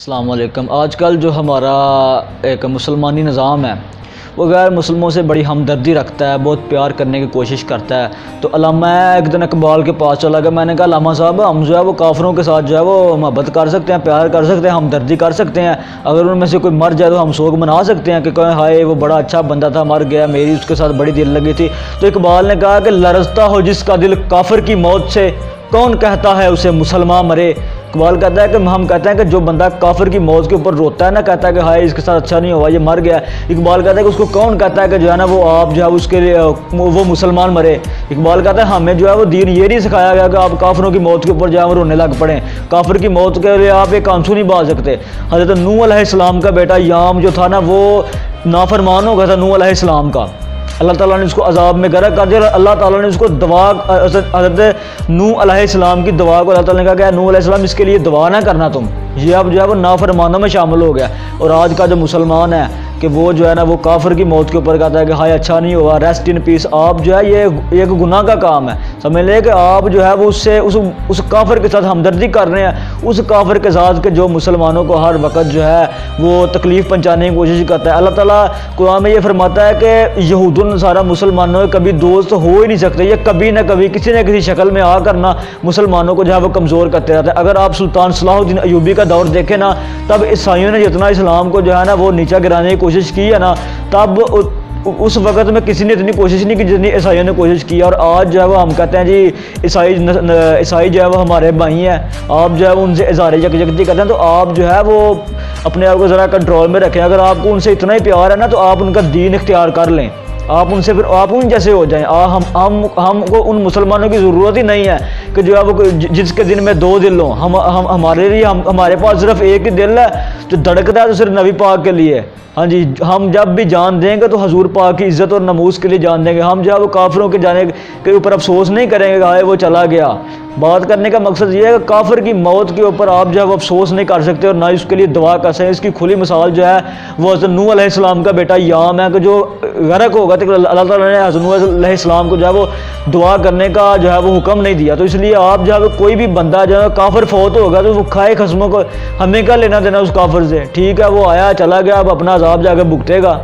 السلام علیکم۔ آج کل جو ہمارا ایک مسلمانی نظام ہے وہ غیر مسلموں سے بڑی ہمدردی رکھتا ہے، بہت پیار کرنے کی کوشش کرتا ہے۔ تو علامہ ایک دن اقبال کے پاس چلا گیا، میں نے کہا علامہ صاحب ہم جو ہے وہ کافروں کے ساتھ جو ہے وہ محبت کر سکتے ہیں، پیار کر سکتے ہیں، ہمدردی کر سکتے ہیں، اگر ان میں سے کوئی مر جائے تو ہم سوگ منا سکتے ہیں کہ کہیں ہائے وہ بڑا اچھا بندہ تھا مر گیا، میری اس کے ساتھ بڑی دل لگی تھی۔ تو اقبال نے کہا کہ لرزتا ہو جس کا دل کافر کی موت سے، کون کہتا ہے اسے مسلمان مرے۔ اقبال کہتا ہے کہ ہم کہتے ہیں کہ جو بندہ کافر کی موت کے اوپر روتا ہے نا، کہتا ہے کہ ہائے اس کے ساتھ اچھا نہیں ہوا یہ مر گیا، اقبال کہتا ہے کہ اس کو کون کہتا ہے کہ جو ہے نا وہ آپ جو ہے اس کے لیے وہ مسلمان مرے۔ اقبال کہتا ہے ہمیں جو ہے وہ دین یہ نہیں سکھایا گیا کہ آپ کافروں کی موت کے اوپر جو ہے وہ رونے لگ پڑیں، کافر کی موت کے لیے آپ ایک آنسو نہیں بہا سکتے۔ حضرت نوح علیہ السلام کا بیٹا یام جو تھا نا وہ نافرمان ہو گیا تھا نوح علیہ السلام کا، اللہ تعالیٰ نے اس کو عذاب میں غرق کر دیا، اور اللہ تعالیٰ نے اس کو دعا حضرت نوح علیہ السلام کی دعا کو اللہ تعالیٰ نے کہا کہ نوح علیہ السلام اس کے لیے دعا نہ کرنا تم، یہ اب جو ہے وہ نافرمانوں میں شامل ہو گیا۔ اور آج کا جو مسلمان ہے کہ وہ جو ہے نا وہ کافر کی موت کے اوپر کہتا ہے کہ ہائے اچھا نہیں ہوا، ریسٹ ان پیس۔ آپ جو ہے یہ ایک گناہ کا کام ہے، سمجھ لیں کہ آپ جو ہے وہ اس کافر کے ساتھ ہمدردی کر رہے ہیں، اس کافر کے ساتھ کہ جو مسلمانوں کو ہر وقت جو ہے وہ تکلیف پہنچانے کی کوشش کرتا ہے۔ اللہ تعالیٰ قرآن میں یہ فرماتا ہے کہ یہود النصارہ مسلمانوں کے کبھی دوست ہو ہی نہیں سکتے، یہ کبھی نہ کبھی کسی نہ کسی شکل میں آ کر نا مسلمانوں کو جو ہے وہ کمزور کرتے رہتے ہیں۔ اگر آپ سلطان صلاح الدین ایوبی کا دور دیکھیں نا، تب عیسائیوں نے جتنا اسلام کو جو ہے نا وہ نیچا گرانے کی کوشش کی ہے نا، تب اس وقت میں کسی نے اتنی کوشش نہیں کی جتنی عیسائیوں نے کوشش کی۔ اور آج جو ہے وہ ہم کہتے ہیں جی عیسائی جو ہے وہ ہمارے بھائی ہیں، آپ جو ہے وہ ان سے اظہار یکجہتی کرتے ہیں، تو آپ جو ہے وہ اپنے آپ کو ذرا کنٹرول میں رکھیں۔ اگر آپ کو ان سے اتنا ہی پیار ہے نا تو آپ ان کا دین اختیار کر لیں، آپ ان سے پھر آپ ان جیسے ہو جائیں۔ ہم کو ان مسلمانوں کی ضرورت ہی نہیں ہے کہ جو ہے وہ جس کے دل میں دو دل ہوں، ہمارے لیے ہمارے پاس صرف ایک ہی دل ہے جو دھڑکتا ہے تو صرف نبی پاک کے لیے۔ ہاں جی، ہم جب بھی جان دیں گے تو حضور پاک کی عزت اور ناموس کے لیے جان دیں گے، ہم جو ہے وہ کافروں کے جانے کے اوپر افسوس نہیں کریں گے کہ ہائے وہ چلا گیا۔ بات کرنے کا مقصد یہ ہے کہ کافر کی موت کے اوپر آپ جو ہے وہ افسوس نہیں کر سکتے اور نہ اس کے لیے دعا کر سکتے۔ اس کی کھلی مثال جو ہے وہ حضرت نوح علیہ السلام کا بیٹا یام ہے کہ جو غرق ہوگا، تو اللہ تعالیٰ نے حضرت نوح علیہ السلام کو جو ہے وہ دعا کرنے کا جو ہے وہ حکم نہیں دیا۔ تو اس لیے آپ جو ہے وہ کوئی بھی بندہ جو ہے کافر فوت ہوگا تو وہ کھائے خصموں کو، ہمیں کیا لینا دینا اس کافر سے، ٹھیک ہے وہ آیا چلا گیا، اب اپنا عذاب جا کے بھگتے گا۔